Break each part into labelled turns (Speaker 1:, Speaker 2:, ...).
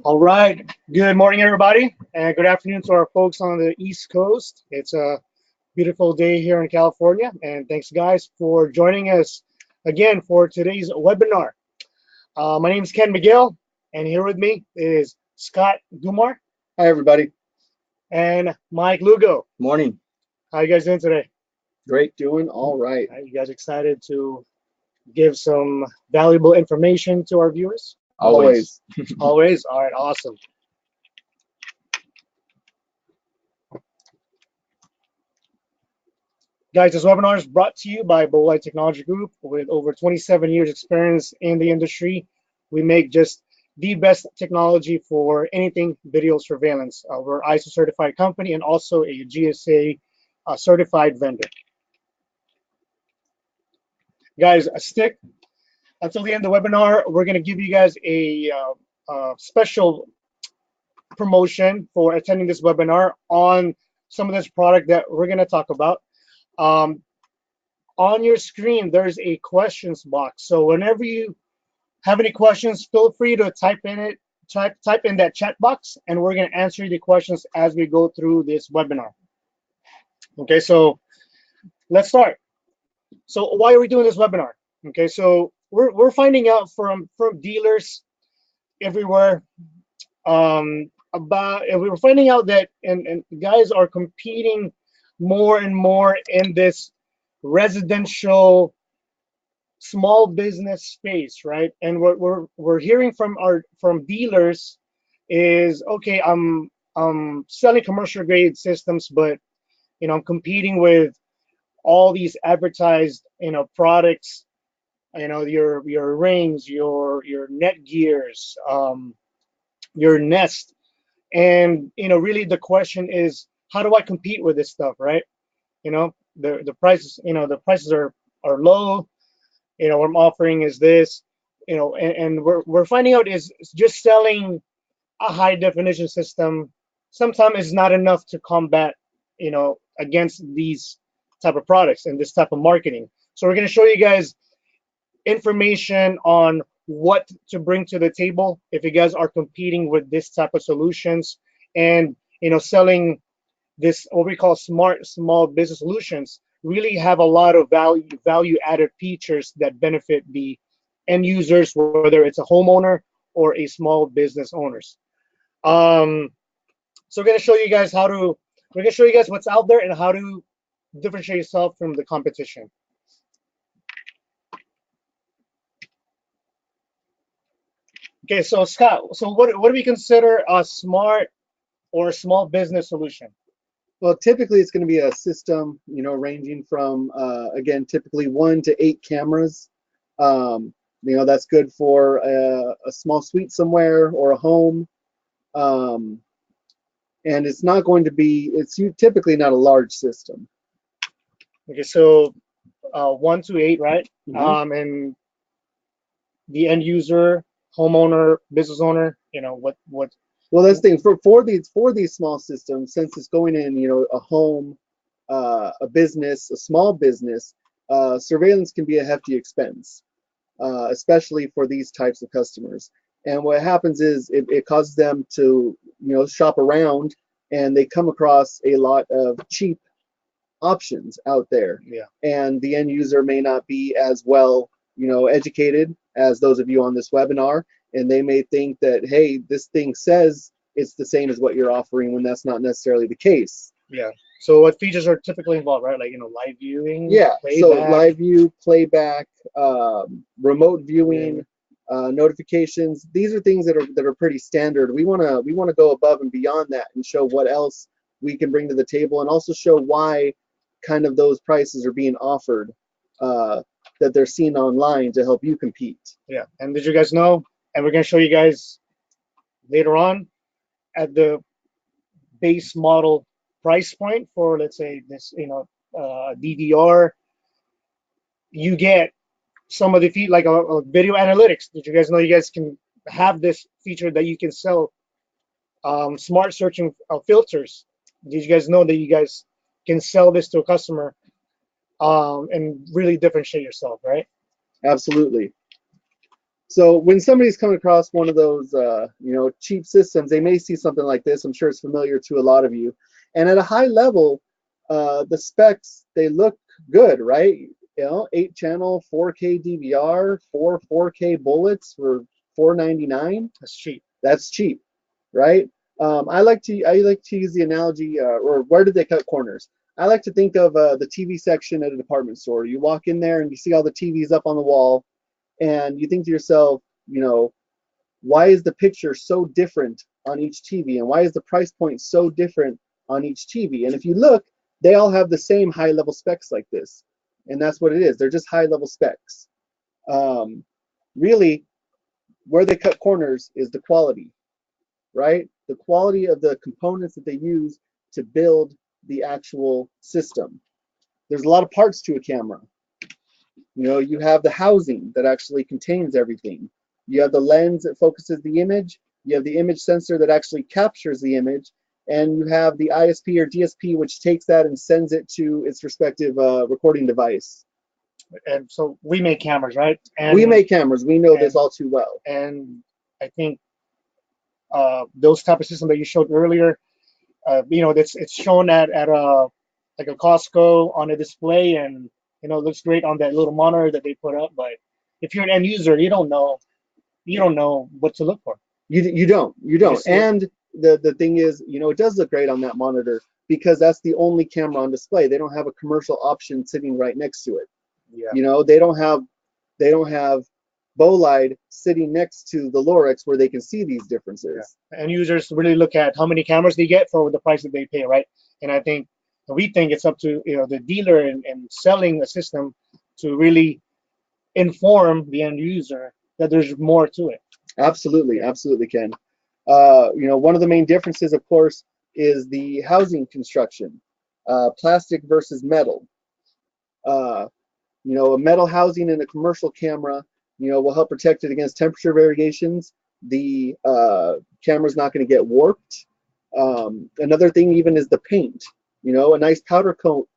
Speaker 1: All right. Good morning, everybody, and good afternoon to our folks on the East Coast. It's a beautiful day here in California, and thanks, guys, for joining us again for today's webinar. My name is Ken McGill, and here with me is Scott Dumar
Speaker 2: Hi, everybody.
Speaker 1: and Mike Lugo.
Speaker 2: Morning.
Speaker 1: How you guys doing today?
Speaker 2: Great. Doing all right.
Speaker 1: Are you guys excited to give some valuable information to our viewers?
Speaker 2: Always.
Speaker 1: Always? All right, awesome. Guys, this webinar is brought to you by Bolide Technology Group. With over 27 years experience in the industry, we make just the best technology for anything video surveillance. We're ISO certified company and also a GSA certified vendor. Guys, stick until the end of the webinar. We're going to give you guys a special promotion for attending this webinar on some of this product that we're going to talk about. Um, on your screen, there's a questions box. So whenever you have any questions, feel free to type in it, type in that chat box, and we're going to answer the questions as we go through this webinar. Okay, so let's start. So why are we doing this webinar? Okay, so we're finding out from dealers everywhere and we were finding out that and guys are competing more and more in this residential small business space, right? And what we're hearing from dealers is, okay, I'm selling commercial grade systems, but I'm competing with all these advertised products, your rings, your Netgears, your Nest, and really the question is, how do I compete with this stuff, right? The prices, the prices are low. What I'm offering is this, and we're finding out is just selling a high definition system sometimes is not enough to combat, against these type of products and this type of marketing. So we're going to show you guys information on what to bring to the table if you guys are competing with this type of solutions, and selling this what we call smart small business solutions really have a lot of value added features that benefit the end users, whether it's a homeowner or a small business owners. um so we're going to show you guys what's out there and how to differentiate yourself from the competition. Okay, so Scott, so what do we consider a smart or a small business solution?
Speaker 2: Well, typically it's going to be a system, ranging from, again, typically 1 to 8 cameras. That's good for a small suite somewhere or a home. Um, and it's not going to be, typically not a large system.
Speaker 1: Okay, so 1 to 8, right?
Speaker 2: Mhm.
Speaker 1: And the end user, homeowner, business owner, what?
Speaker 2: Well, that's the thing for these small systems, since it's going in, a home, a business, a small business, surveillance can be a hefty expense, especially for these types of customers. And what happens is it causes them to, shop around, and they come across a lot of cheap options out there.
Speaker 1: Yeah.
Speaker 2: And the end user may not be as well, educated as those of you on this webinar, and they may think that, hey, this thing says it's the same as what you're offering, when that's not necessarily the case.
Speaker 1: Yeah. So what features are typically involved, right? Like live viewing,
Speaker 2: Yeah, so
Speaker 1: playback.
Speaker 2: live view, playback, remote viewing, notifications. These are things that are pretty standard. We want to go above and beyond that and show what else we can bring to the table, and also show why kind of those prices are being offered, uh, that they're seen online to help you compete.
Speaker 1: Yeah. And did you guys know? And we're gonna show you guys later on at the base model price point for, let's say, this, DVR. You get some of the feed like a video analytics. Did you guys know you guys can have this feature that you can sell smart searching filters? Did you guys know that you guys can sell this to a customer and really differentiate yourself, right?
Speaker 2: Absolutely. So when somebody's coming across one of those, cheap systems, they may see something like this. I'm sure it's familiar to a lot of you. And at a high level, the specs, they look good, right? 8-channel, 4K DVR, 4K bullets for $4.99.
Speaker 1: That's cheap.
Speaker 2: That's cheap, right? I like to use the analogy, or where did they cut corners? I like to think of the TV section at a department store. You walk in there and you see all the TVs up on the wall, and you think to yourself, why is the picture so different on each TV, and why is the price point so different on each TV? And if you look, they all have the same high level specs like this, and that's what it is. They're just high level specs. Really, where they cut corners is the quality, right? The quality of the components that they use to build the actual system. There's a lot of parts to a camera. You have the housing that actually contains everything. You have the lens that focuses the image. You have the image sensor that actually captures the image. And you have the ISP or DSP, which takes that and sends it to its respective recording device.
Speaker 1: And so we make cameras, right? And
Speaker 2: we make cameras. We know this all too well.
Speaker 1: And I think those type of systems that you showed earlier, it's shown at a like a Costco on a display, and it looks great on that little monitor that they put up. But if you're an end user, you don't know what to look for.
Speaker 2: You don't. And the thing is, it does look great on that monitor because that's the only camera on display. They don't have a commercial option sitting right next to it.
Speaker 1: Yeah.
Speaker 2: They don't have Bolide sitting next to the Lorex where they can see these differences.
Speaker 1: Yeah. And users really look at how many cameras they get for the price that they pay, right? And we think it's up to the dealer and selling a system to really inform the end user that there's more to it.
Speaker 2: Absolutely, Ken. One of the main differences, of course, is the housing construction, plastic versus metal. A metal housing in a commercial camera, will help protect it against temperature variations. The camera's not going to get warped. Another thing even is the paint. A nice powder coat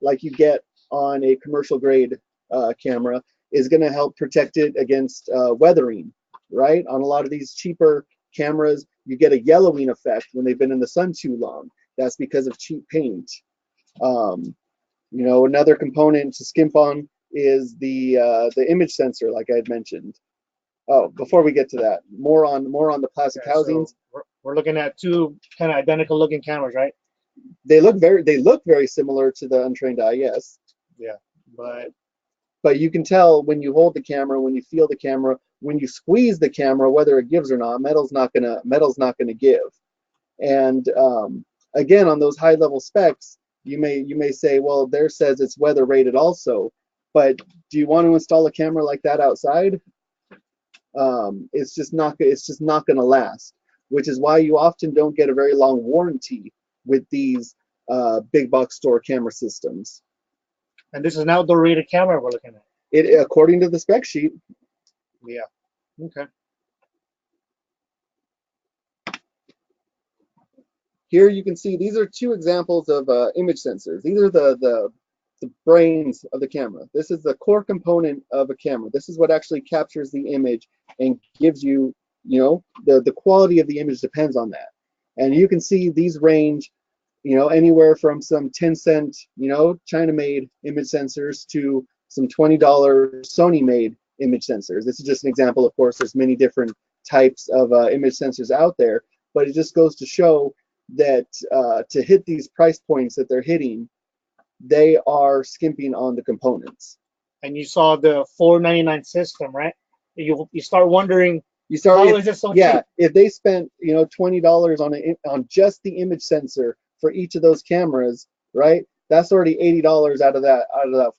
Speaker 2: like you get on a commercial grade camera is going to help protect it against weathering, right? On a lot of these cheaper cameras, you get a yellowing effect when they've been in the sun too long. That's because of cheap paint. Another component to skimp on is the image sensor, like I had mentioned. Oh, before we get to that, more on the plastic housings.
Speaker 1: So we're looking at two kind of identical looking cameras, right?
Speaker 2: They look very similar to the untrained eye, yes.
Speaker 1: Yeah,
Speaker 2: but you can tell when you hold the camera, when you feel the camera, when you squeeze the camera, whether it gives or not. Metal's not gonna give. And again, on those high level specs, you may say, well, there says it's weather rated also, but do you want to install a camera like that outside? It's just not going to last, which is why you often don't get a very long warranty with these big box store camera systems.
Speaker 1: And this is an outdoor rated camera we're looking at.
Speaker 2: It according to the spec sheet.
Speaker 1: Yeah. Okay.
Speaker 2: Here you can see these are two examples of image sensors. These are the brains of the camera. This is the core component of a camera. This is what actually captures the image and gives you, the quality of the image depends on that. And you can see these range, anywhere from some 10-cent, China-made image sensors to some $20 Sony-made image sensors. This is just an example. Of course, there's many different types of image sensors out there, but it just goes to show that to hit these price points that they're hitting, they are skimping on the components.
Speaker 1: And you saw the $4.99 system, right? You start wondering, how is it so cheap?
Speaker 2: If they spent $20 on just the image sensor for each of those cameras, right? That's already $80 out of that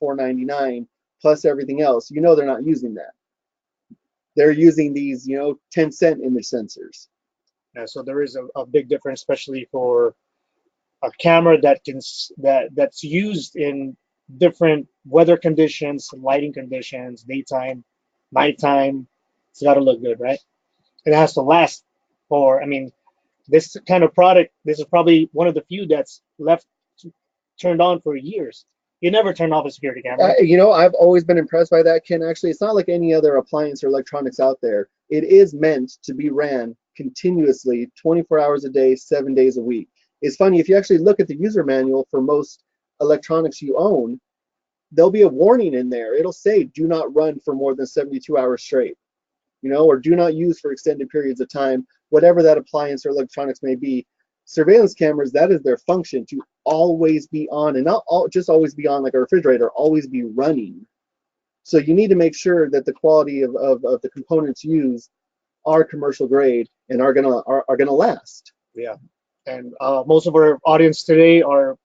Speaker 2: $4.99 plus everything else. They're not using that. They're using these 10-cent image sensors.
Speaker 1: Yeah, so there is a big difference, especially for a camera that's used in different weather conditions, lighting conditions, daytime, nighttime. It's got to look good, right? It has to last this kind of product. This is probably one of the few that's left turned on for years. You never turn off a security camera.
Speaker 2: You know, I've always been impressed by that, Ken. Actually, it's not like any other appliance or electronics out there. It is meant to be ran continuously, 24 hours a day, 7 days a week. It's funny, if you actually look at the user manual for most electronics you own, there'll be a warning in there. It'll say, do not run for more than 72 hours straight, you know, or do not use for extended periods of time, whatever that appliance or electronics may be. Surveillance cameras, that is their function, to always be on, and not just always be on like a refrigerator, always be running. So you need to make sure that the quality of the components used are commercial grade and are gonna last.
Speaker 1: Yeah, and most of our audience today are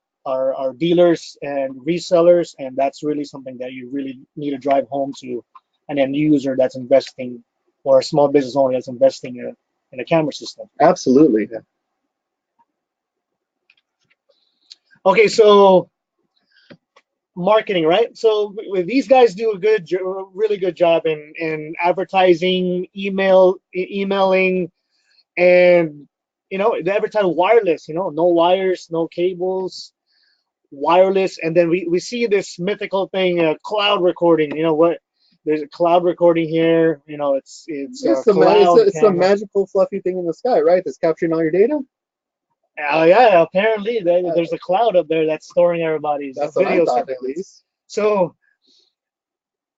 Speaker 1: dealers and resellers, and that's really something that you really need to drive home to an end user that's investing, or a small business owner that's investing in a camera system.
Speaker 2: Absolutely.
Speaker 1: Yeah. Okay, so marketing, right? So these guys do a really good job in advertising, emailing, and they advertise wireless. No wires, no cables, wireless, and then we see this mythical thing, cloud recording. What? There's a cloud recording here. It's a cloud
Speaker 2: It's a
Speaker 1: camera.
Speaker 2: magical fluffy thing in the sky, right? That's capturing all your data.
Speaker 1: Yeah, apparently there's a cloud up there that's storing everybody's
Speaker 2: That's what I
Speaker 1: video
Speaker 2: thought, at
Speaker 1: surveillance.
Speaker 2: least.
Speaker 1: So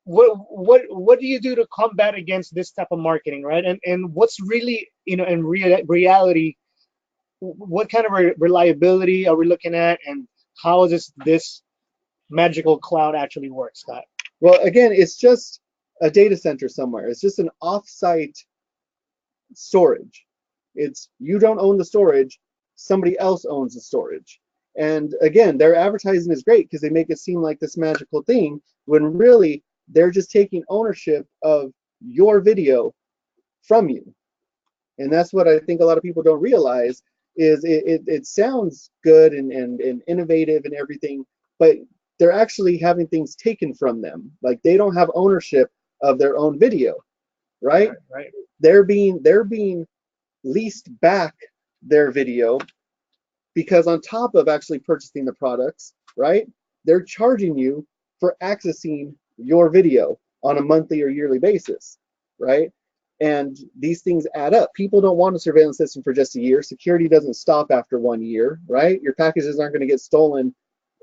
Speaker 1: what do you do to combat against this type of marketing, right? And what's really, in reality, what kind of reliability are we looking at, and how does this magical cloud actually work, Scott?
Speaker 2: Well, again, it's just a data center somewhere. It's just an off-site storage. It's you don't own the storage, somebody else owns the storage. And again, their advertising is great because they make it seem like this magical thing when really they're just taking ownership of your video from you. And that's what I think a lot of people don't realize is it sounds good and innovative and everything, but they're actually having things taken from them. Like they don't have ownership of their own video, right?
Speaker 1: Right.
Speaker 2: They're being leased back their video because on top of actually purchasing the products, right? They're charging you for accessing your video on a monthly or yearly basis, right? And these things add up. People don't want a surveillance system for just a year. Security doesn't stop after 1 year, right? Your packages aren't going to get stolen,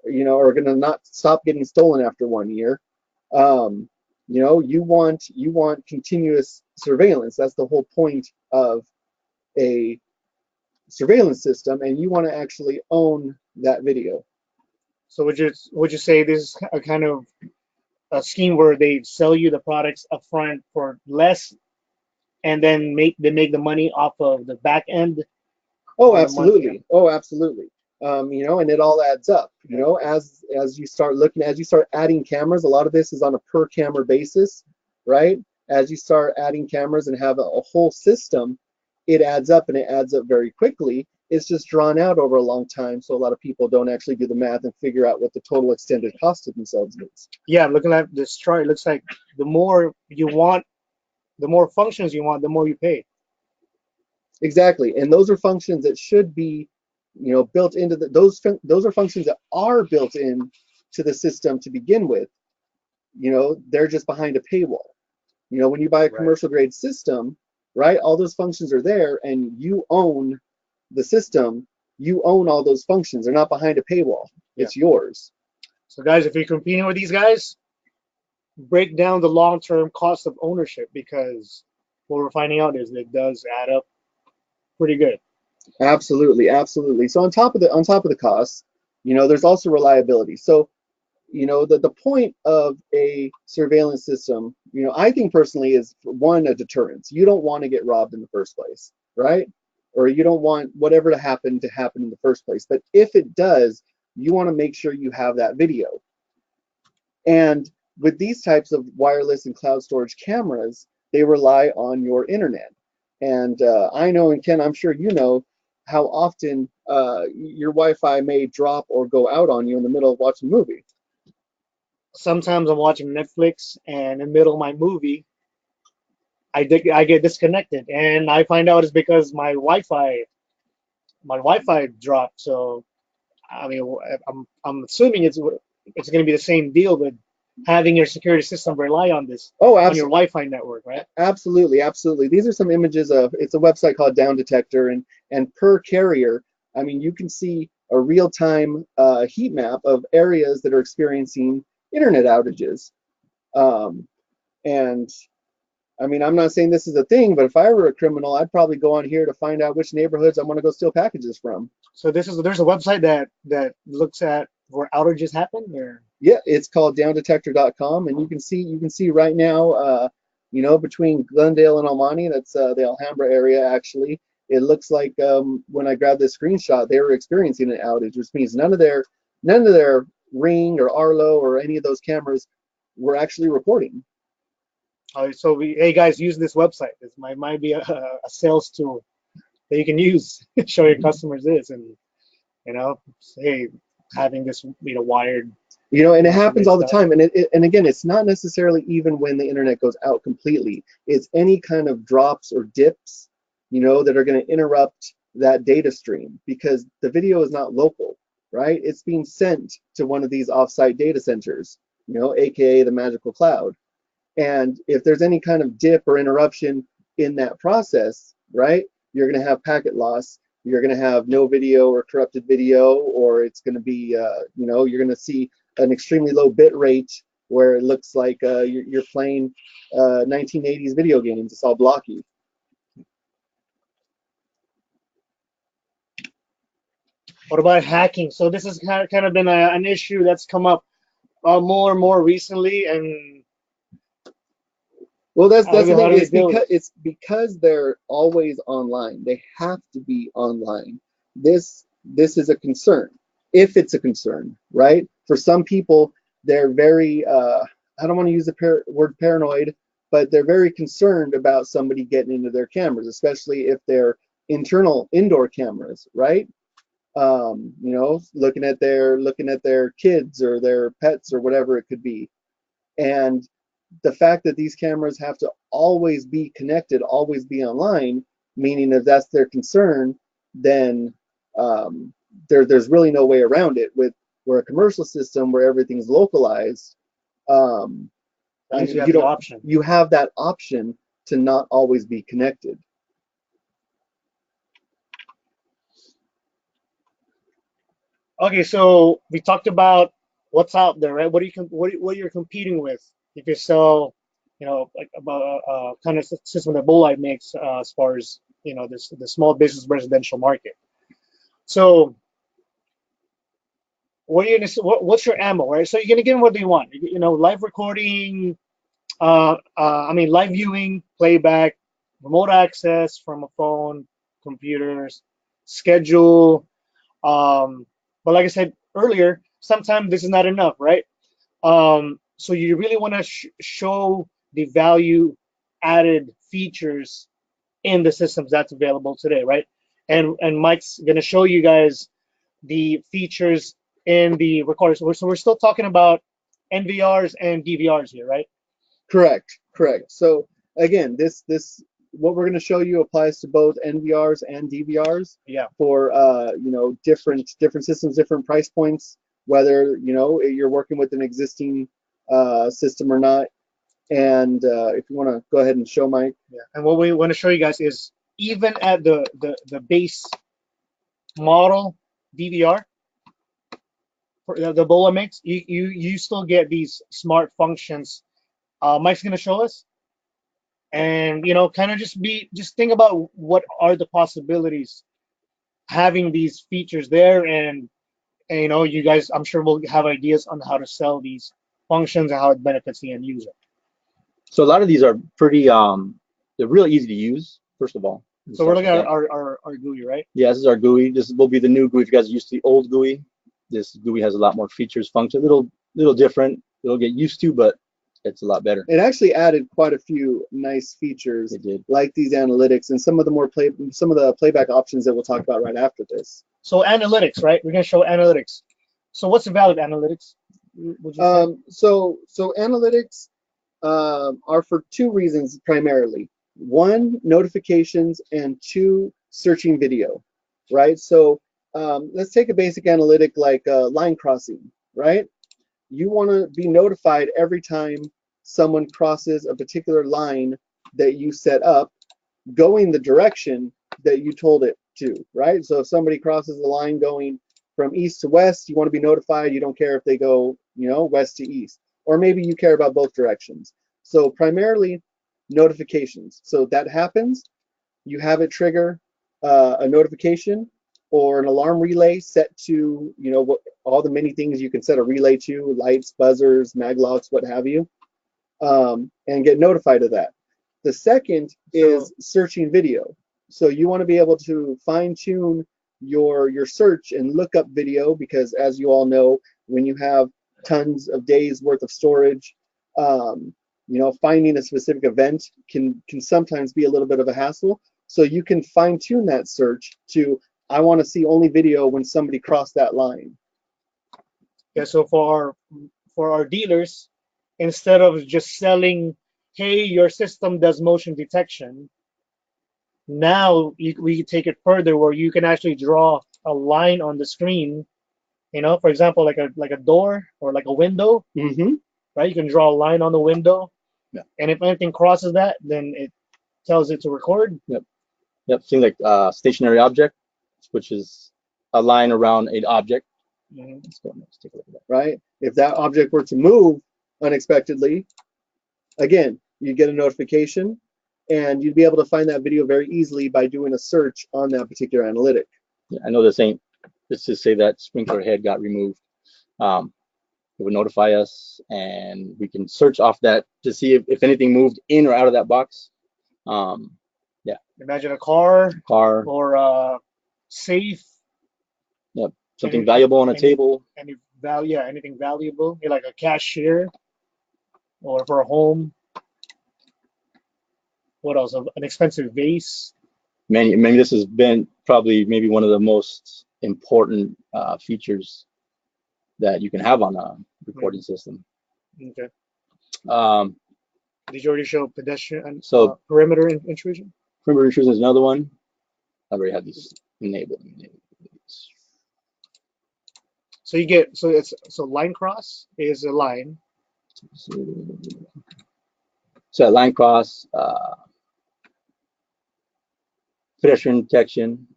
Speaker 2: or going to not stop getting stolen after 1 year. You want continuous surveillance. That's the whole point of a surveillance system, and you want to actually own that video.
Speaker 1: So would you say this is a kind of a scheme where they sell you the products upfront for less, and then make the money off of the back end?
Speaker 2: Oh, absolutely. Oh, absolutely. And it all adds up. As you start adding cameras, a lot of this is on a per camera basis, right? As you start adding cameras and have a whole system, it adds up, and it adds up very quickly. It's just drawn out over a long time, so a lot of people don't actually do the math and figure out what the total extended cost of themselves is.
Speaker 1: Yeah, I'm looking at this chart. It looks like the more you want, the more functions you want, the more you pay.
Speaker 2: Exactly, and those are functions that should be, built into those are functions that are built in to the system to begin with. They're just behind a paywall. When you buy a commercial grade system, right, all those functions are there, and you own the system. You own all those functions. They're not behind a paywall. It's yours.
Speaker 1: So guys, if you're competing with these guys, break down the long-term cost of ownership, because what we're finding out is that it does add up pretty good.
Speaker 2: Absolutely, absolutely. So on top of the costs, there's also reliability. So, the point of a surveillance system, I think personally is, one, a deterrence. You don't want to get robbed in the first place, right? Or you don't want whatever to happen in the first place. But if it does, you want to make sure you have that video. And with these types of wireless and cloud storage cameras, they rely on your internet. And I know, and Ken, I'm sure you know, how often your Wi-Fi may drop or go out on you in the middle of watching a movie.
Speaker 1: Sometimes I'm watching Netflix, and in the middle of my movie, I get disconnected, and I find out it's because my Wi-Fi dropped. So I mean, I'm assuming it's going to be the same deal with having your security system rely on this
Speaker 2: Oh,
Speaker 1: on your Wi-Fi network, right?
Speaker 2: absolutely, absolutely. These are some images of, it's a website called Down Detector, and per carrier, I mean, you can see a real-time heat map of areas that are experiencing internet outages. Um, and I mean, I'm not saying this is a thing, but if I were a criminal, I'd probably go on here to find out which neighborhoods I want to go steal packages from.
Speaker 1: So there's a website that looks at where outages happen, or
Speaker 2: Yeah, it's called downdetector.com, and you can see right now, between Glendale and El Monte, that's the Alhambra area actually. It looks like when I grabbed this screenshot, they were experiencing an outage, which means none of their Ring or Arlo or any of those cameras were actually recording.
Speaker 1: so hey guys, use this website. This might be a sales tool that you can use show your customers this, and hey, having this wired
Speaker 2: And it happens
Speaker 1: information
Speaker 2: all the
Speaker 1: stuff.
Speaker 2: time. And again, it's not necessarily even when the internet goes out completely. It's any kind of drops or dips, that are going to interrupt that data stream because the video is not local, right? It's being sent to one of these offsite data centers, aka the magical cloud. And if there's any kind of dip or interruption in that process, right, you're going to have packet loss. You're going to have no video or corrupted video, or it's going to be, you're going to see an extremely low bit rate where it looks like you're playing 1980s video games. It's all blocky.
Speaker 1: What about hacking? So this has kind of been an issue that's come up more and more recently, and
Speaker 2: Well, that's the
Speaker 1: how
Speaker 2: thing.
Speaker 1: do we deal with it?
Speaker 2: It's because they're always online. They have to be online. This is a concern, if it's a concern, right? For some people, they're very I don't want to use the word paranoid, but they're very concerned about somebody getting into their cameras, especially if they're internal indoor cameras, right? Looking at their kids or their pets or whatever it could be. And the fact that these cameras have to always be connected, always be online, meaning if that's their concern, then there's really no way around it. With where a commercial system where everything's localized, um,
Speaker 1: At least you have
Speaker 2: you
Speaker 1: the
Speaker 2: don't
Speaker 1: option.
Speaker 2: you have that option to not always be connected.
Speaker 1: Okay, so we talked about what's out there, right? What you're competing with if you sell, like about kind of system that Bolide makes as far as this the small business residential market. So what are you gonna what's your ammo, right? So you're gonna give them what they want. Live recording, I mean live viewing, playback, remote access from a phone, computers, schedule. But like I said earlier, sometimes this is not enough, right? So you really want to show the value added features in the systems that's available today, right? And Mike's gonna show you guys the features in the recorders. So we're still talking about NVRs and DVRs here, right?
Speaker 2: Correct,
Speaker 1: Okay.
Speaker 2: correct. So again, this what we're going to show you applies to both NVRs and DVRs
Speaker 1: Yeah.
Speaker 2: for different systems, different price points, whether you're working with an existing system or not. And if you want to go ahead and show Mike.
Speaker 1: Yeah. And what we want to show you guys is even at the base model DVR for the Bola Mix, you still get these smart functions. Mike's gonna show us, and kind of just think about what are the possibilities having these features there, and you guys, I'm sure will have ideas on how to sell these functions and how it benefits the end user.
Speaker 3: So a lot of these are pretty they're real easy to use, first of all. It
Speaker 1: So we're
Speaker 3: starts
Speaker 1: looking
Speaker 3: with
Speaker 1: at
Speaker 3: that.
Speaker 1: our GUI, right?
Speaker 3: Yeah, this is our GUI. This will be the new GUI. If you guys are used to the old GUI, this GUI has a lot more features, functions, little different. It'll get used to, but it's a lot better.
Speaker 2: It actually added quite a few nice features,
Speaker 3: It did.
Speaker 2: like these analytics and some of the playback options that we'll talk about right after this.
Speaker 1: So analytics, right? We're gonna show analytics. So what's the value of analytics? Would you say?
Speaker 2: So analytics are for two reasons primarily. One, notifications, and two, searching video, right? So let's take a basic analytic like line crossing, right? you want to be notified every time someone crosses a particular line that you set up, going the direction that you told it to, right? So if somebody crosses the line going from east to west, you want to be notified. You don't care if they go, west to east, or maybe you care about both directions. So primarily notifications. So that happens, you have it trigger a notification or an alarm relay set to, all the many things you can set a relay to, lights, buzzers, mag locks, what have you, and get notified of that. The second is searching video. So you want to be able to fine tune your search and look up video, because as you all know, when you have tons of days worth of storage, finding a specific event can sometimes be a little bit of a hassle. So you can fine tune that search to, I want to see only video when somebody crossed that line.
Speaker 1: Yeah, so for our dealers, instead of just selling, hey, your system does motion detection, now we take it further where you can actually draw a line on the screen, for example, like a door or like a window,
Speaker 2: Mm-hmm.
Speaker 1: right? You can draw a line on the window,
Speaker 3: Yeah.
Speaker 1: and if anything crosses that, then it tells it to record.
Speaker 3: Yep. Things like stationary object, which is a line around an object.
Speaker 1: Mhm.
Speaker 3: Let's take a look at that.
Speaker 2: Right? If that object were to move unexpectedly, again, you get a notification, and you'd be able to find that video very easily by doing a search on that particular analytic.
Speaker 3: Yeah, I know this ain't, let's just say that sprinkler head got removed. It would notify us, and we can search off that to see if anything moved in or out of that box.
Speaker 1: Imagine a car
Speaker 3: Car,
Speaker 1: or a safe,
Speaker 3: something
Speaker 1: any-
Speaker 3: valuable on a
Speaker 1: any-
Speaker 3: table.
Speaker 1: anything valuable, like a cashier, or for a home. What else? An expensive vase.
Speaker 3: Maybe this has been probably maybe one of the most important features that you can have on a recording system.
Speaker 1: Okay.
Speaker 3: Um,
Speaker 1: Did you already show pedestrian
Speaker 3: So-
Speaker 1: perimeter intrusion?
Speaker 3: Perimeter intrusion is another one. I've already had these enabled.
Speaker 1: So line cross is a line.
Speaker 3: So line cross, pedestrian detection.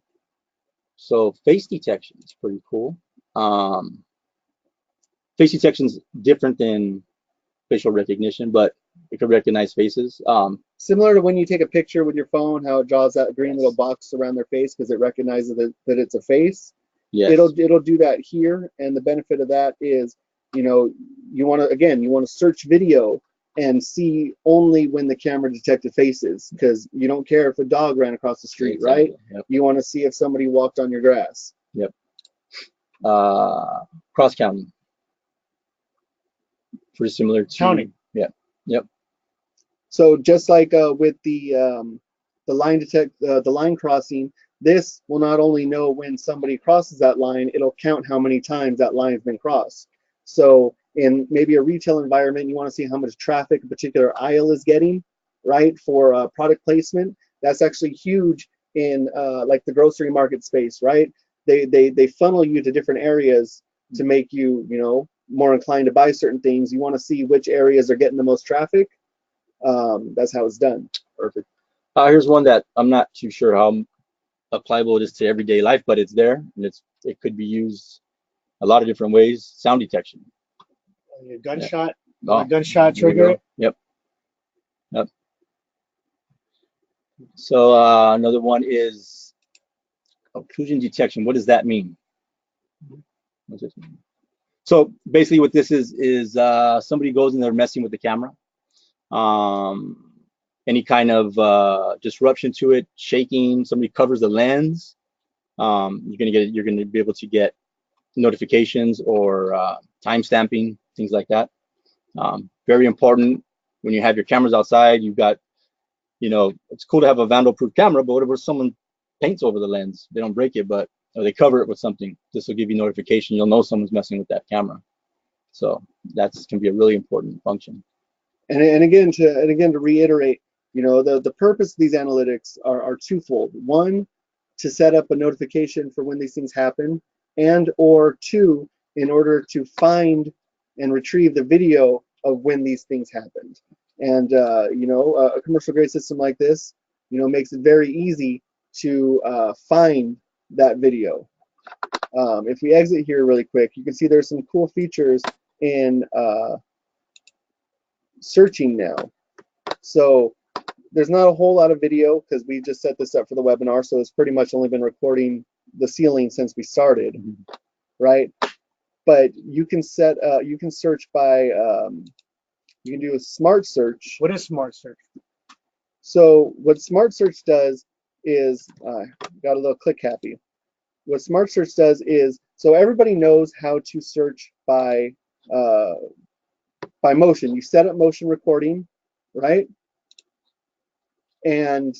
Speaker 3: So face detection is pretty cool. Face detection is different than facial recognition, but it can recognize faces.
Speaker 2: Similar to when you take a picture with your phone, how it draws that green little box around their face because it recognizes that it's a face.
Speaker 3: Yes.
Speaker 2: It'll do that here, and the benefit of that is, you want to search video and see only when the camera detected faces, because you don't care if a dog ran across the street, right?
Speaker 3: Yep.
Speaker 2: You want to see if somebody walked on your grass.
Speaker 3: Yep. Cross counting. Pretty similar to
Speaker 1: Counting.
Speaker 3: Yeah. Yep.
Speaker 2: So just like with the line crossing, this will not only know when somebody crosses that line, it'll count how many times that line has been crossed. So in maybe a retail environment, you want to see how much traffic a particular aisle is getting, right, for product placement. That's actually huge in like the grocery market space, right? They funnel you to different areas to make you, more inclined to buy certain things. You want to see which areas are getting the most traffic. That's how it's done.
Speaker 3: Perfect. Here's one that I'm not too sure how applicable it is to everyday life, but it's there, and it could be used a lot of different ways. Sound detection.
Speaker 1: Your gunshot.
Speaker 3: Oh,
Speaker 1: A gunshot
Speaker 3: there we
Speaker 1: trigger.
Speaker 3: go. Yep. So another one is occlusion detection. What does that mean? What's this mean? So basically what this is somebody goes and they're messing with the camera. Any kind of disruption to it, shaking, somebody covers the lens, you're gonna be able to get notifications or time stamping, things like that. Very important when you have your cameras outside. You've got, it's cool to have a vandal-proof camera, but what if someone paints over the lens? They don't break it, but they cover it with something. This will give you notification. You'll know someone's messing with that camera. So that can be a really important function.
Speaker 2: And again to reiterate, the purpose of these analytics are twofold. One, to set up a notification for when these things happen, and or two, in order to find and retrieve the video of when these things happened. And a commercial grade system like this, makes it very easy to find that video. If we exit here really quick, you can see there's some cool features in searching now. So there's not a whole lot of video because we just set this up for the webinar, so it's pretty much only been recording the ceiling since we started, right? But you can search by, you can do a smart search.
Speaker 1: What is smart search?
Speaker 2: So what smart search does is, got a little click happy. What smart search does is, so everybody knows how to search by motion. You set up motion recording, right? And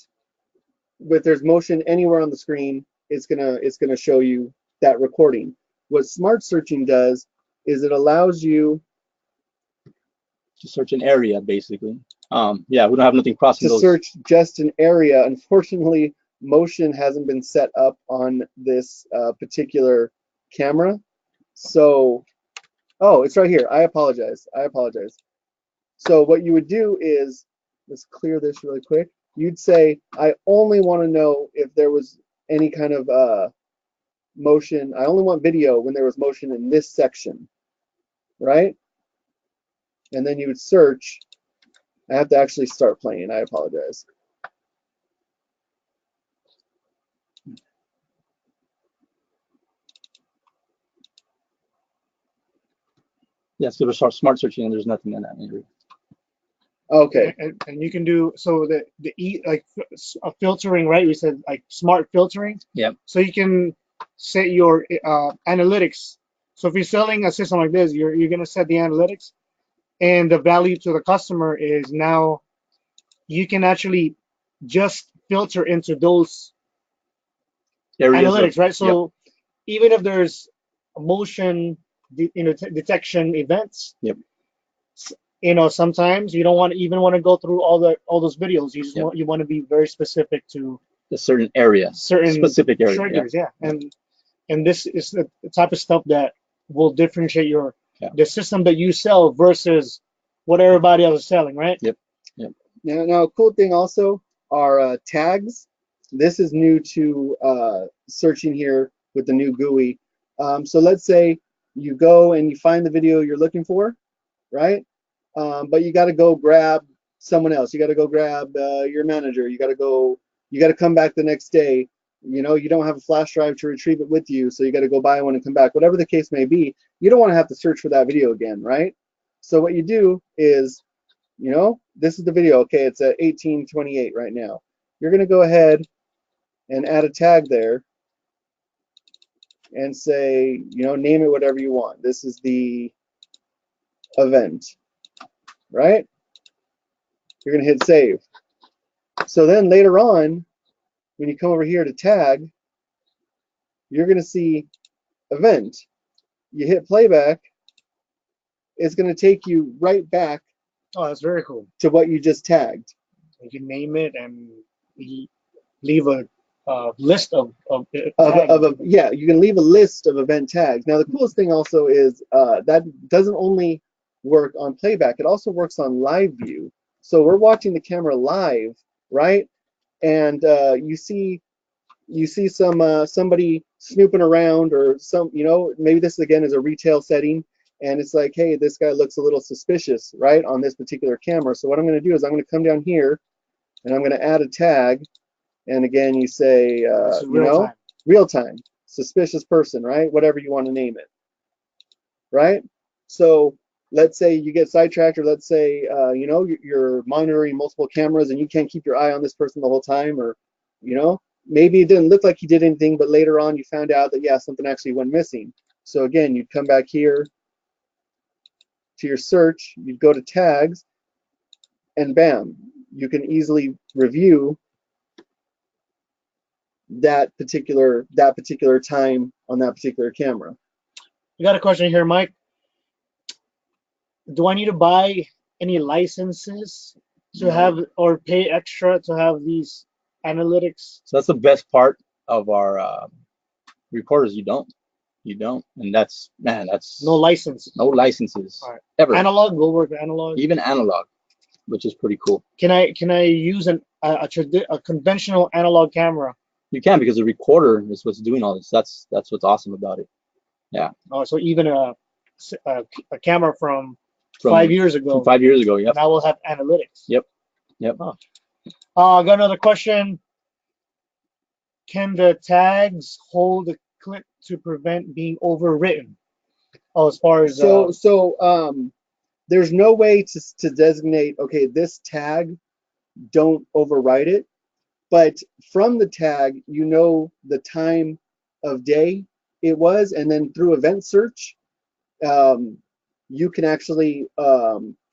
Speaker 2: if there's motion anywhere on the screen, it's gonna show you that recording. What smart searching does is it allows you
Speaker 3: to search an area, basically. Yeah, we don't have nothing crossing
Speaker 2: to
Speaker 3: those.
Speaker 2: search just an area. Unfortunately, motion hasn't been set up on this particular camera. So, oh, it's right here. I apologize. So what you would do is, let's clear this really quick. You'd say, I only want to know if there was any kind of motion. I only want video when there was motion in this section, right? And then you would search. I have to actually start playing. I apologize.
Speaker 3: Yeah, so we start smart searching and there's nothing in that area.
Speaker 2: Okay.
Speaker 1: And you can do so like filtering, right? We said like smart filtering.
Speaker 3: Yep.
Speaker 1: So you can set your analytics. So if you're selling a system like this, you're gonna set the analytics, and the value to the customer is now you can actually just filter into those
Speaker 3: Areas
Speaker 1: analytics, right? So
Speaker 3: yep.
Speaker 1: even if there's motion, detection events.
Speaker 3: Yep.
Speaker 1: Sometimes you don't want to go through all those videos. You just
Speaker 3: Yep.
Speaker 1: want to be very specific to
Speaker 3: a certain area, specific area.
Speaker 1: triggers, yeah. And this is the type of stuff that will differentiate the system that you sell versus what everybody else is selling, right?
Speaker 3: Yep. Yep.
Speaker 2: Now, a cool thing also are tags. This is new to searching here with the new GUI. So let's say you go and you find the video you're looking for, right? But you got to go grab someone else. You got to go grab your manager. You got to come back the next day. You don't have a flash drive to retrieve it with you, so you got to go buy one and come back. Whatever the case may be, you don't want to have to search for that video again, right? So what you do is, this is the video. Okay, it's at 18:28 right now. You're going to go ahead and add a tag there and say, name it whatever you want. This is the event, right? You're going to hit save. So then later on, when you come over here to tag, you're going to see event. You hit playback, it's going to take you right back.
Speaker 1: Oh, that's very cool.
Speaker 2: To what you just tagged.
Speaker 1: You can name it and leave a list of
Speaker 2: yeah, you can leave a list of event tags. Now the coolest thing also is that doesn't only work on playback, it also works on live view. So we're watching the camera live, right? And you see somebody snooping around, or maybe this again is a retail setting, and it's like, hey, this guy looks a little suspicious, right, on this particular camera. So what I'm going to do is I'm going to come down here and I'm going to add a tag, and again you say real time suspicious person, right, whatever you want to name it, right? So let's say you get sidetracked, or let's say you're monitoring multiple cameras and you can't keep your eye on this person the whole time, or maybe it didn't look like he did anything, but later on you found out that, yeah, something actually went missing. So again, you'd come back here to your search, you'd go to tags, and bam, you can easily review that particular time on that particular camera.
Speaker 1: We got a question here, Mike. Do I need to buy any licenses to have, or pay extra to have these analytics?
Speaker 3: So that's the best part of our recorders. You don't You don't, and that's man, that's
Speaker 1: No license.
Speaker 3: no licenses
Speaker 1: All right.
Speaker 3: ever,
Speaker 1: Analog will work with analog.
Speaker 3: even analog, which is pretty cool.
Speaker 1: Can I use a conventional analog camera?
Speaker 3: You can because the recorder is what's doing all this. That's what's awesome about it. Yeah,
Speaker 1: Oh, so even a camera from
Speaker 3: from
Speaker 1: 5 years
Speaker 3: from
Speaker 1: ago
Speaker 3: 5 years ago. Yep,
Speaker 1: now will have analytics.
Speaker 3: yep, yep.
Speaker 1: Huh. I got another question. Can the tags hold a clip to prevent being overwritten? Oh, as far as
Speaker 2: There's no way to designate, okay, this tag, don't overwrite it. But from the tag, you know the time of day it was, and then through event search, you can actually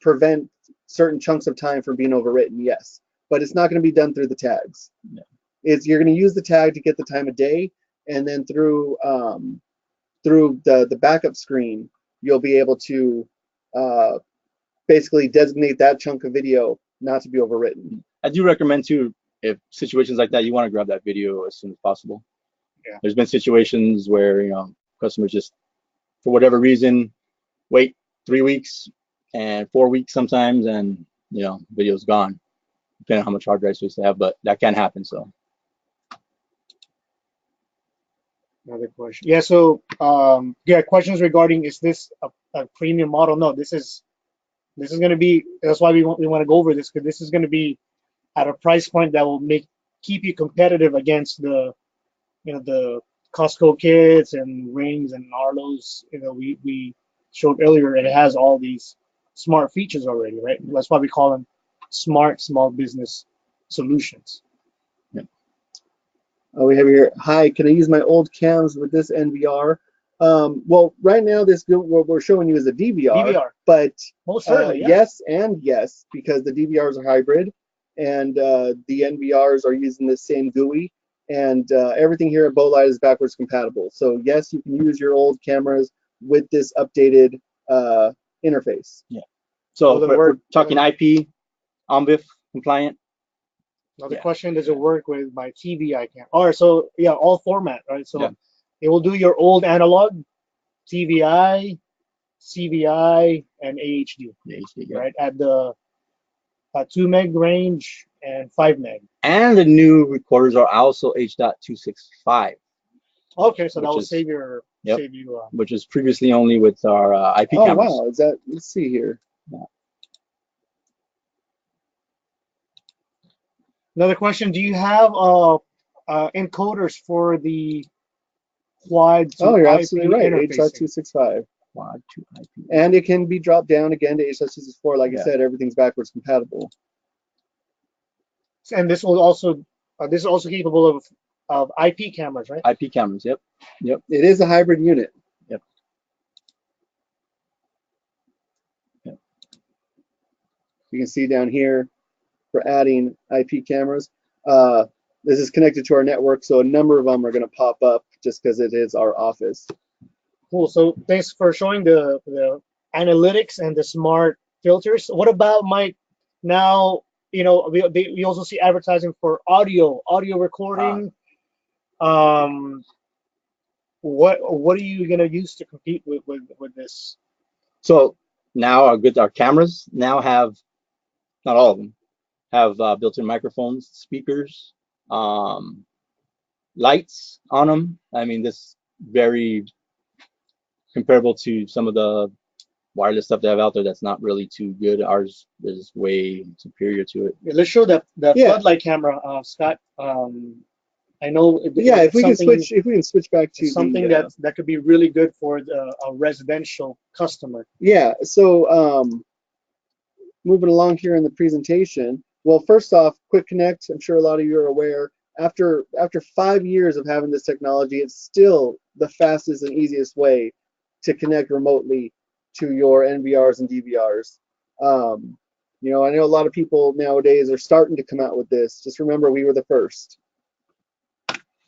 Speaker 2: prevent certain chunks of time from being overwritten, yes. But it's not going to be done through the tags.
Speaker 3: No.
Speaker 2: You're going to use the tag to get the time of day, and then through the backup screen, you'll be able to basically designate that chunk of video not to be overwritten.
Speaker 3: I do recommend too, if situations like that, you want to grab that video as soon as possible.
Speaker 1: Yeah.
Speaker 3: There's been situations where customers just, for whatever reason, wait 3 weeks and 4 weeks sometimes, and video's gone, depending on how much hard drive space they have. But that can happen. So
Speaker 1: another question. Yeah. So questions regarding, is this a premium model? No, this is going to be. That's why we want to go over this, because this is going to be at a price point that will keep you competitive against the Costco kits and Rings and Arlos. We showed earlier, and it has all these smart features already, right? That's why we call them smart small business solutions.
Speaker 3: yeah.
Speaker 2: We have here, hi, can I use my old cams with this NVR? Well, right now, what we're showing you is a DVR, but
Speaker 1: most certainly, yeah.
Speaker 2: yes and yes, because the DVRs are hybrid, and the NVRs are using the same GUI, and everything here at Bolide is backwards compatible. So yes, you can use your old cameras with this updated interface.
Speaker 3: Yeah. So
Speaker 1: Will it
Speaker 3: we're
Speaker 1: work?
Speaker 3: talking IP, OMBIF compliant.
Speaker 1: Another question: does it work with my TVI cam? All right, so yeah, all format, right? So
Speaker 3: Yeah.
Speaker 1: it will do your old analog, TVI, CVI, and AHD,
Speaker 3: Yeah, yeah.
Speaker 1: right? At the 2 meg range and 5 meg.
Speaker 3: And the new recorders are also H.265,
Speaker 1: Okay, so that
Speaker 3: Which
Speaker 1: will
Speaker 3: is-
Speaker 1: save you.
Speaker 3: Yep. which is previously only with our IP
Speaker 2: Oh
Speaker 3: cameras.
Speaker 2: wow, let's see here.
Speaker 1: Another question: do you have encoders for the quad to
Speaker 2: Oh, you're
Speaker 1: IP
Speaker 2: absolutely right.
Speaker 1: interfacing?
Speaker 2: H.265.
Speaker 3: Quad to IP.
Speaker 2: And it can be dropped down again to H.264. Like I
Speaker 3: Yeah.
Speaker 2: said, everything's backwards compatible.
Speaker 1: And this will also this is also capable of IP cameras, right?
Speaker 3: IP cameras. Yep.
Speaker 2: It is a hybrid unit.
Speaker 3: Yep. Yep.
Speaker 2: You can see down here for adding IP cameras. This is connected to our network, so a number of them are going to pop up just because it is our office.
Speaker 1: Cool. So thanks for showing the analytics and the smart filters. What about, Mike? Now, we also see advertising for audio recording. What are you gonna use to compete with this?
Speaker 3: So now our cameras now have, not all of them, have built-in microphones, speakers, lights on them. I mean, this very comparable to some of the wireless stuff they have out there that's not really too good. Ours is way superior to it.
Speaker 1: Yeah, let's show that
Speaker 2: Yeah.
Speaker 1: floodlight camera, Scott. I know.
Speaker 2: Yeah, if we can switch back to
Speaker 1: something that could be really good for a residential customer.
Speaker 2: Yeah. So moving along here in the presentation. Well, first off, Quick Connect. I'm sure a lot of you are aware. After 5 years of having this technology, it's still the fastest and easiest way to connect remotely to your NVRs and DVRs. I know a lot of people nowadays are starting to come out with this. Just remember, we were the first.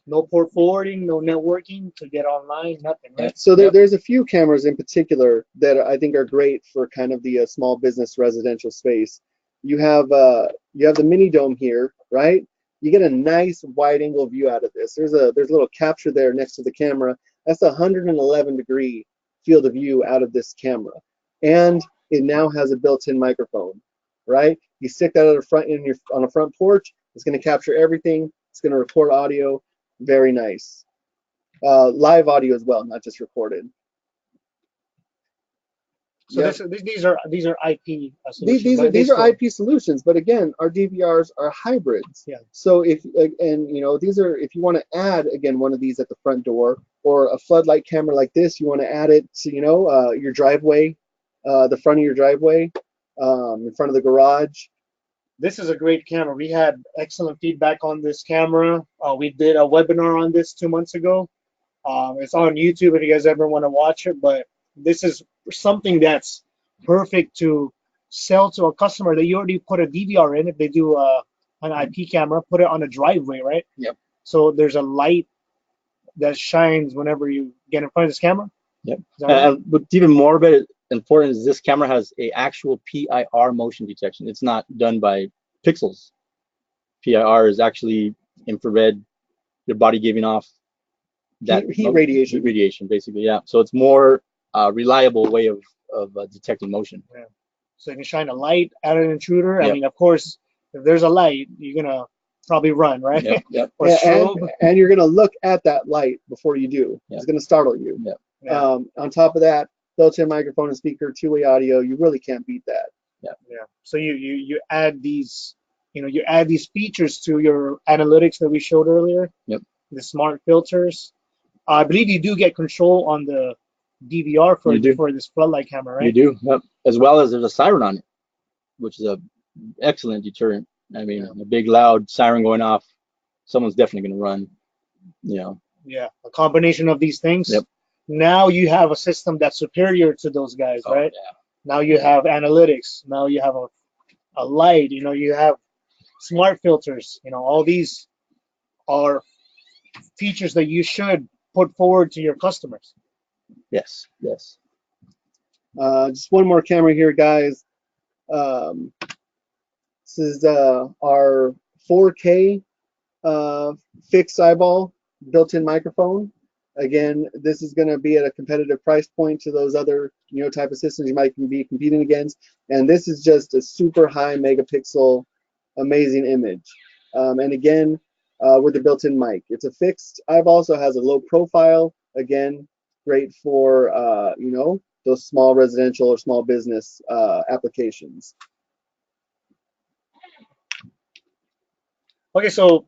Speaker 1: No port forwarding, no networking to get online, nothing, right?
Speaker 2: So there's a few cameras in particular that I think are great for kind of the small business residential space. You have the mini dome here, right? You get a nice wide angle view out of this. There's a little capture there next to the camera. That's a 111-degree field of view out of this camera, and it now has a built-in microphone. Right? You stick that on the front on a front porch. It's going to capture everything. It's going to record audio. Very nice. Live audio as well, not just recorded.
Speaker 1: So
Speaker 2: Yep.
Speaker 1: these are IP solutions.
Speaker 2: These
Speaker 1: but
Speaker 2: are
Speaker 1: they
Speaker 2: these are
Speaker 1: still-
Speaker 2: IP solutions, but again, our DVRs are hybrids.
Speaker 1: Yeah.
Speaker 2: So if and you know these are, if you want to add again one of these at the front door or a floodlight camera like this, you want to add it to your driveway, the front of your driveway, in front of the garage.
Speaker 1: This is a great camera. We had excellent feedback on this camera. We did a webinar on this 2 months ago. It's on YouTube if you guys ever want to watch it. But this is something that's perfect to sell to a customer that you already put a DVR in. If they do an IP camera, put it on a driveway, right?
Speaker 3: Yep.
Speaker 1: So there's a light that shines whenever you get in front of this camera.
Speaker 3: Yep.
Speaker 1: Is that right?
Speaker 3: What's even more important is this camera has a actual PIR motion detection. It's not done by pixels. PIR is actually infrared, your body giving off that
Speaker 2: Heat radiation.
Speaker 3: Heat radiation, basically, yeah. So it's more reliable way of detecting motion.
Speaker 1: So you can shine a light at an intruder. I
Speaker 3: Yep.
Speaker 1: mean, of course, if there's a light, you're gonna probably run, right?
Speaker 3: Yep. Yep.
Speaker 1: Or strobe.
Speaker 2: And you're going to look at that light before you do.
Speaker 3: Yeah.
Speaker 2: It's going to startle you.
Speaker 3: Yeah.
Speaker 1: Yeah.
Speaker 2: On top of that, built-in microphone and speaker, two-way audio. You really can't beat that.
Speaker 1: Yeah. So you add these, you add these features to your analytics that we showed earlier.
Speaker 3: Yep.
Speaker 1: The smart filters. I believe you do get control on the DVR for
Speaker 3: You do.
Speaker 1: for this floodlight camera,
Speaker 3: You
Speaker 1: right?
Speaker 3: do, yep. As well as there's a siren on it, which is a excellent deterrent. I mean, a big loud siren going off, someone's definitely going to run.
Speaker 1: Yeah. A combination of these things.
Speaker 3: Yep.
Speaker 1: Now you have a system that's superior to those guys,
Speaker 3: Oh,
Speaker 1: right?
Speaker 3: yeah.
Speaker 1: Now you have analytics. Now you have a light. You have smart filters. All these are features that you should put forward to your customers.
Speaker 3: Yes. Yes.
Speaker 2: Just one more camera here, guys. This is our 4K fixed eyeball built-in microphone. Again, this is going to be at a competitive price point to those other type of systems you might be competing against. And this is just a super high megapixel, amazing image. And again, with the built-in mic, it's a fixed eyeball, so it has a low profile. Again, great for those small residential or small business applications.
Speaker 1: Okay, so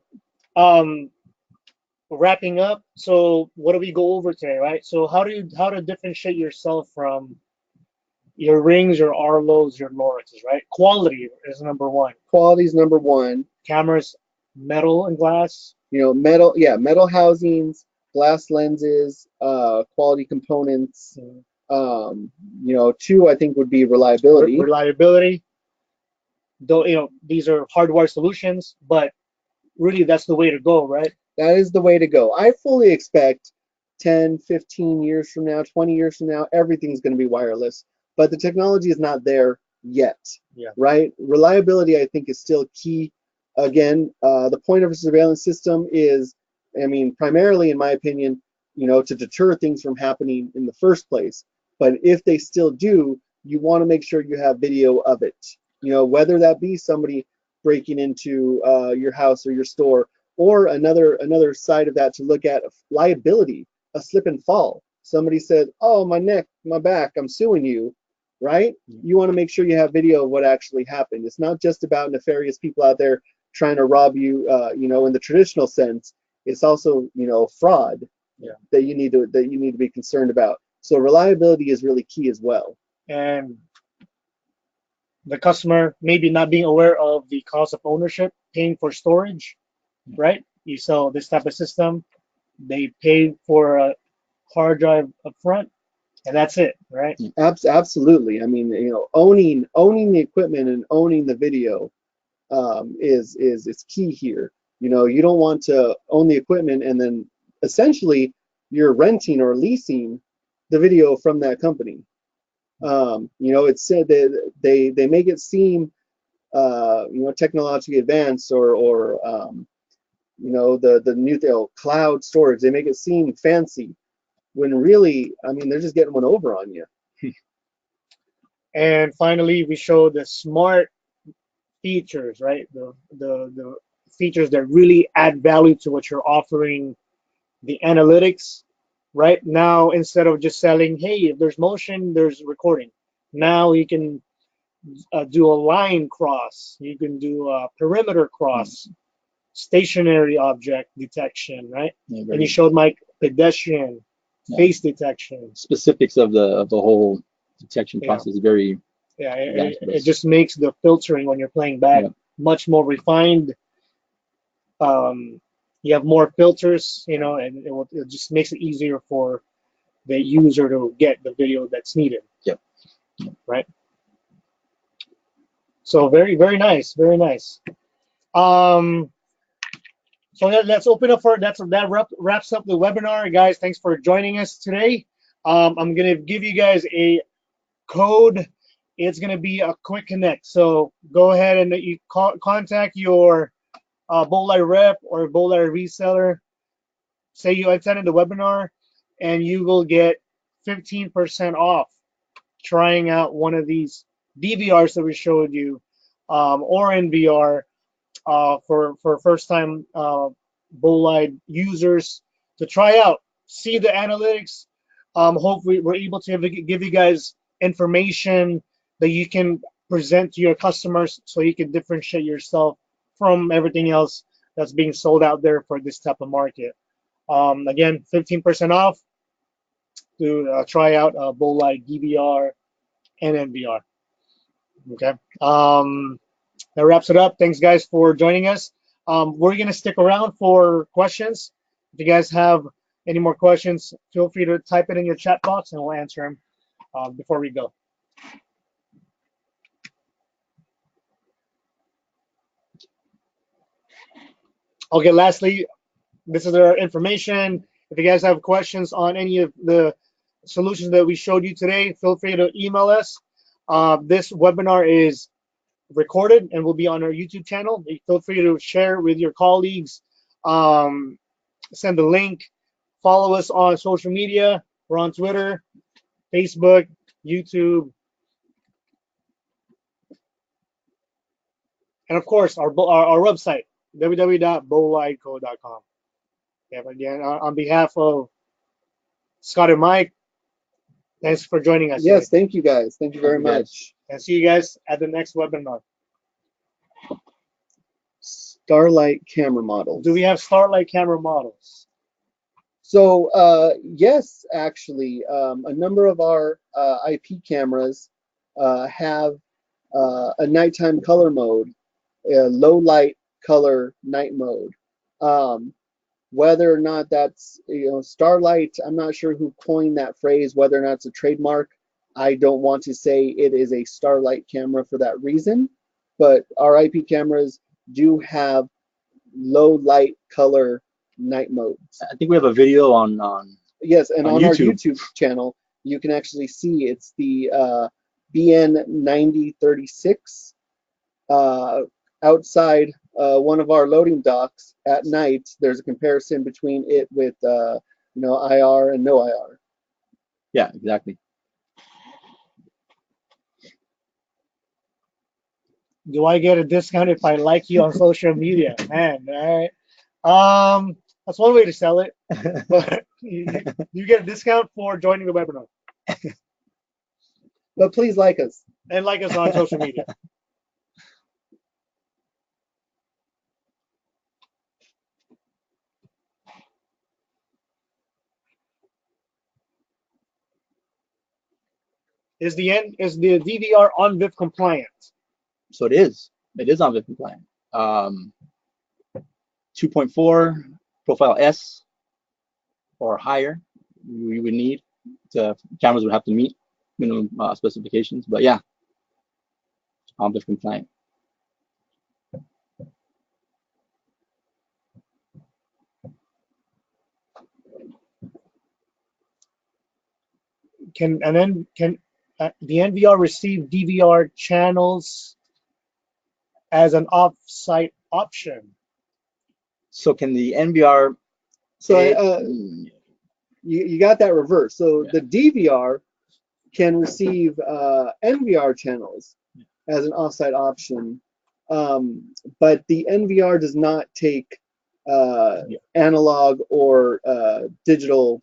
Speaker 1: wrapping up. So what do we go over today, right? So how to differentiate yourself from your Rings, your Arlos, your Lorexes, right? Quality is number one.
Speaker 2: Quality is number one.
Speaker 1: Cameras, metal and glass.
Speaker 2: Metal housings, glass lenses, quality components. Two, I think, would be reliability.
Speaker 1: Reliability. Though, these are hardwired solutions, but really that's the way to go, right?
Speaker 2: That is the way to go. I fully expect 10, 15 years from now, 20 years from now, everything's going to be wireless. But the technology is not there yet,
Speaker 1: Yeah.
Speaker 2: right? Reliability, I think, is still key. Again, the point of a surveillance system is, primarily, in my opinion, to deter things from happening in the first place. But if they still do, you want to make sure you have video of it. Whether that be somebody breaking into your house or your store, or another side of that to look at liability, a slip and fall. Somebody said, "Oh, my neck, my back, I'm suing you," right? You want to make sure you have video of what actually happened. It's not just about nefarious people out there trying to rob you, in the traditional sense. It's also, fraud that you need to be concerned about. So reliability is really key as well.
Speaker 1: And the customer maybe not being aware of the cost of ownership, paying for storage, right? You sell this type of system, they pay for a hard drive up front, and that's it, right?
Speaker 2: Absolutely. Owning the equipment and owning the video is key here. You don't want to own the equipment and then essentially you're renting or leasing the video from that company. It's said that they make it seem technologically advanced or the new cloud storage. They make it seem fancy. when really, I mean, they're just getting one over on you.
Speaker 1: And finally, we show the smart features, right? The features that really add value to what you're offering, the analytics, right? Now, instead of just selling, hey, if there's motion, there's recording. Now you can do a line cross, you can do a perimeter cross, stationary object detection, right?
Speaker 3: Yeah,
Speaker 1: And you showed Mike pedestrian,
Speaker 3: Yeah.
Speaker 1: face detection.
Speaker 3: specifics of the whole detection
Speaker 1: Yeah.
Speaker 3: process is very
Speaker 1: Yeah,
Speaker 3: advanced.
Speaker 1: it just makes the filtering when you're playing back
Speaker 3: Yeah.
Speaker 1: much more refined. You have more filters, you know, and it just makes it easier for the user to get the video that's needed.
Speaker 3: Yep.
Speaker 1: Right. So very, very nice, very nice. So let's open up for that wraps up the webinar, guys. Thanks for joining us today. I'm gonna give you guys a code. It's gonna be a quick connect. So go ahead and you contact your Bolide rep or Bolide reseller. Say you attended the webinar, and you will get 15% off trying out one of these DVRs that we showed you, or NVR. For first-time Bolide users to try out, see the analytics. Hopefully, we're able to give you guys information that you can present to your customers, so you can differentiate yourself from everything else that's being sold out there for this type of market. Again, 15% off to try out Bolide DVR and NVR. Okay. That wraps it up. Thanks, guys, for joining us. We're going to stick around for questions. If you guys have any more questions, feel free to type it in your chat box, and we'll answer them before we go. Okay, lastly, this is our information. If you guys have questions on any of the solutions that we showed you today, feel free to email us. This webinar is recorded and will be on our YouTube channel. Feel free to share with your colleagues, send the link, follow us on social media. We're on Twitter, Facebook, YouTube, and of course our website, www.bolideco.com. Yeah, again, on behalf of Scott and Mike, thanks for joining us.
Speaker 2: Yes,
Speaker 1: today.
Speaker 2: thank you guys. Thank you very much.
Speaker 1: And see you guys at the next webinar.
Speaker 2: Starlight camera models.
Speaker 1: Do we have Starlight camera models?
Speaker 2: So yes, actually, a number of our IP cameras have a nighttime color mode, a low light color night mode. Whether or not that's, Starlight, I'm not sure who coined that phrase, whether or not it's a trademark. I don't want to say it is a Starlight camera for that reason, but our IP cameras do have low light color night modes.
Speaker 3: I think we have a video on
Speaker 2: Yes, and
Speaker 3: on
Speaker 2: on our
Speaker 3: YouTube.
Speaker 2: YouTube channel, you can actually see it's the BN9036 outside one of our loading docks at night. There's a comparison between it with IR and no IR.
Speaker 3: Yeah, exactly.
Speaker 1: Do I get a discount if I like you on social media? Man, all right. That's one way to sell it. But you get a discount for joining the webinar.
Speaker 2: But please like us.
Speaker 1: And like us on social media. Is the DVR on VIF compliant?
Speaker 3: So it is. It is on VIF compliant. 2.4 profile S or higher, we would need. Cameras would have to meet minimum specifications, but yeah, on VIF compliant.
Speaker 1: Can the NVR receive DVR channels as an off-site option?
Speaker 3: So can the NVR?
Speaker 2: So you got that reverse. So
Speaker 3: Yeah.
Speaker 2: the DVR can receive NVR channels as an offsite option, but the NVR does not take analog or digital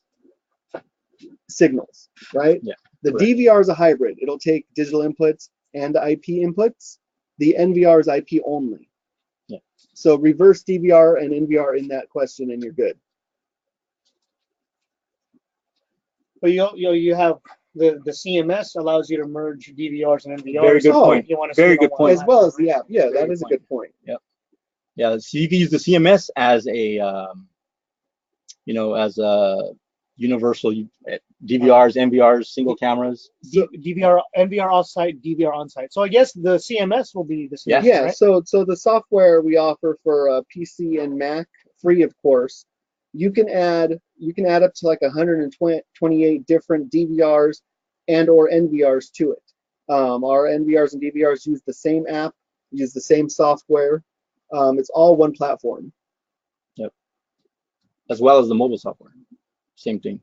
Speaker 2: signals, right?
Speaker 3: Yeah,
Speaker 2: The
Speaker 3: correct.
Speaker 2: DVR is a hybrid. It'll take digital inputs and IP inputs. The NVR is IP only.
Speaker 3: Yeah.
Speaker 2: So reverse DVR and NVR in that question, and you're good.
Speaker 1: But you have the CMS allows you to merge DVRs and NVRs.
Speaker 3: Very good
Speaker 2: Oh,
Speaker 3: point.
Speaker 1: You want to see
Speaker 3: Very
Speaker 1: it on
Speaker 3: good
Speaker 1: one
Speaker 3: point.
Speaker 2: As well as
Speaker 1: platform, right?
Speaker 2: yeah,
Speaker 3: Very
Speaker 2: that
Speaker 3: good
Speaker 2: is a
Speaker 3: point.
Speaker 2: good point.
Speaker 3: Yeah, so you can use the CMS as a as a universal DVRs, NVRs, single cameras.
Speaker 1: DVR, NVR offsite, DVR onsite. So I guess the CMS will be the same,
Speaker 2: Yeah,
Speaker 1: right?
Speaker 2: so the software we offer for PC and Mac, free of course, you can add up to like 128 different DVRs and or NVRs to it. Our NVRs and DVRs use the same app, use the same software. It's all one platform.
Speaker 3: Yep. As well as the mobile software. Same thing.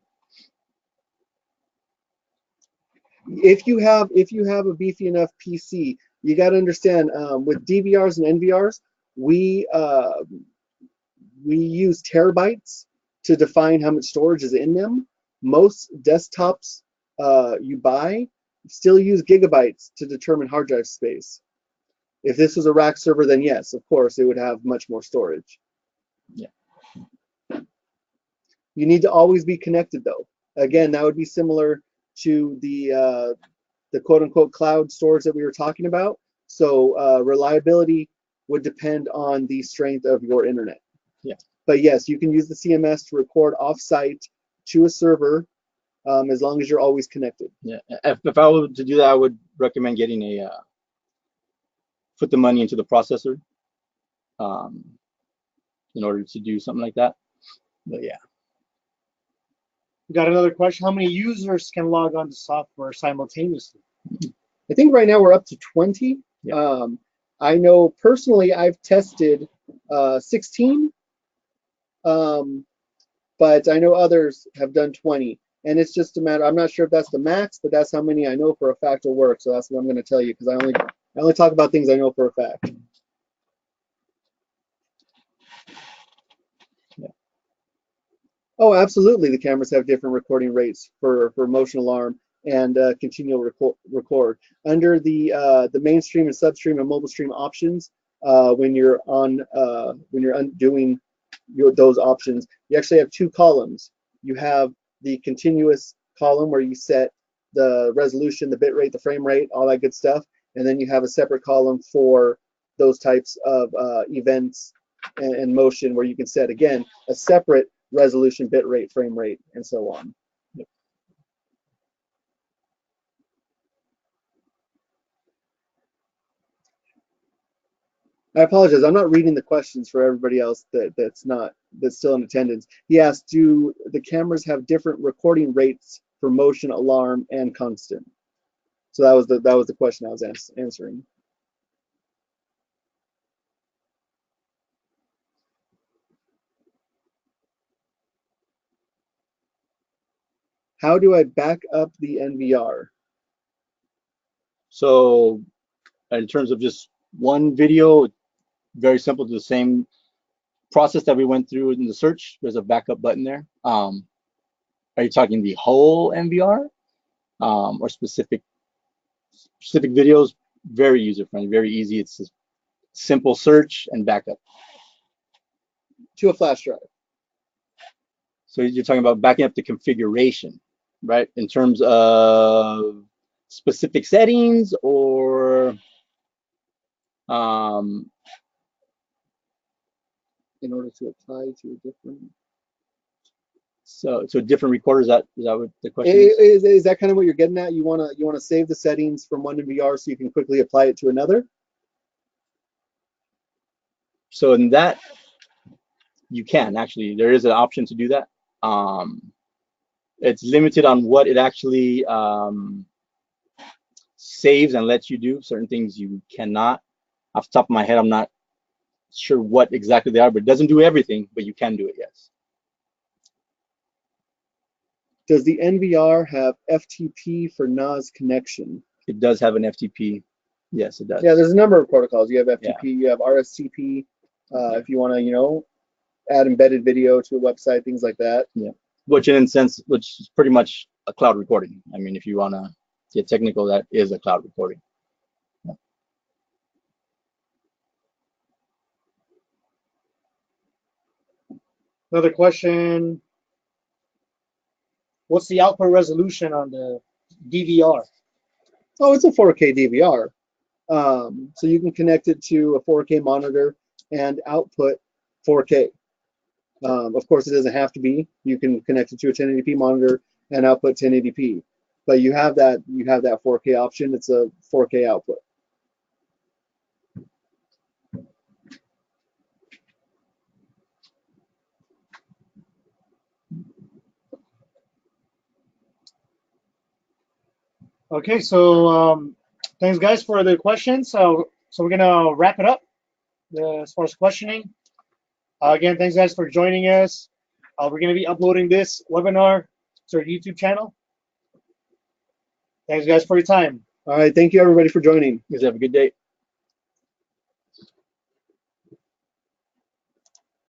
Speaker 2: If you have a beefy enough PC, you got to understand with DVRs and NVRs, we use terabytes to define how much storage is in them. Most desktops you buy still use gigabytes to determine hard drive space. If this was a rack server, then yes, of course, it would have much more storage.
Speaker 3: Yeah.
Speaker 2: You need to always be connected, though. Again, that would be similar to the quote-unquote cloud storage that we were talking about. So reliability would depend on the strength of your internet.
Speaker 3: Yeah.
Speaker 2: But yes, you can use the CMS to record off-site to a server as long as you're always connected.
Speaker 3: Yeah. If I were to do that, I would recommend getting put the money into the processor in order to do something like that. But yeah.
Speaker 1: We got another question. How many users can log on to software simultaneously?
Speaker 2: I think right now we're up to 20.
Speaker 3: Yeah.
Speaker 2: I know personally I've tested 16, but I know others have done 20. And it's just a matter, I'm not sure if that's the max, but that's how many I know for a fact will work. So that's what I'm going to tell you because I only talk about things I know for a fact.
Speaker 3: Yeah.
Speaker 2: Oh, absolutely. The cameras have different recording rates for motion alarm and continual record. Under the mainstream and substream and mobile stream options, when you're undoing those options, you actually have two columns. You have the continuous column where you set the resolution, the bit rate, the frame rate, all that good stuff, and then you have a separate column for those types of events and motion where you can set again a separate resolution, bit rate, frame rate, and so on. I apologize. I'm not reading the questions for everybody else that's still in attendance. He asked, do the cameras have different recording rates for motion, alarm, and constant? So that was the question I was answering. How do I back up the NVR?
Speaker 3: So in terms of just one video, very simple, the same process that we went through in the search. There's a backup button there. Are you talking the whole NVR or specific videos? Very user friendly, very easy. It's a simple search and backup.
Speaker 2: To a flash drive.
Speaker 3: So you're talking about backing up the configuration, right? In terms of specific settings or
Speaker 2: in order to apply to a different.
Speaker 3: So different recorders. Is that what the question is?
Speaker 2: Is that kind of what you're getting at? You wanna save the settings from one NVR so you can quickly apply it to another?
Speaker 3: So in that, you can actually. There is an option to do that. It's limited on what it actually saves and lets you do. Certain things you cannot. Off the top of my head, I'm not sure what exactly they are, but it doesn't do everything, but you can do it, yes.
Speaker 2: Does the NVR have FTP for NAS connection?
Speaker 3: It does have an FTP. Yes, it does.
Speaker 2: Yeah, there's a number of protocols. You have FTP,
Speaker 3: Yeah.
Speaker 2: you have RSCP. If you want to, you know, add embedded video to a website, things like that.
Speaker 3: Yeah. Which is pretty much a cloud recording. I mean, if you want to get technical, that is a cloud recording. Yeah.
Speaker 1: Another question. What's the output resolution on the DVR?
Speaker 2: Oh, it's a 4K DVR. So you can connect it to a 4K monitor and output 4K. Of course, it doesn't have to be. You can connect it to a 1080p monitor and output 1080p. But you have that 4K option. It's a 4K output.
Speaker 1: Okay, so thanks guys for the questions. So we're gonna wrap it up as far as questioning. Again, thanks guys for joining us. We're gonna be uploading this webinar to our YouTube channel. Thanks guys for your time.
Speaker 2: All right. Thank you, everybody, for joining.
Speaker 3: You guys have a good day.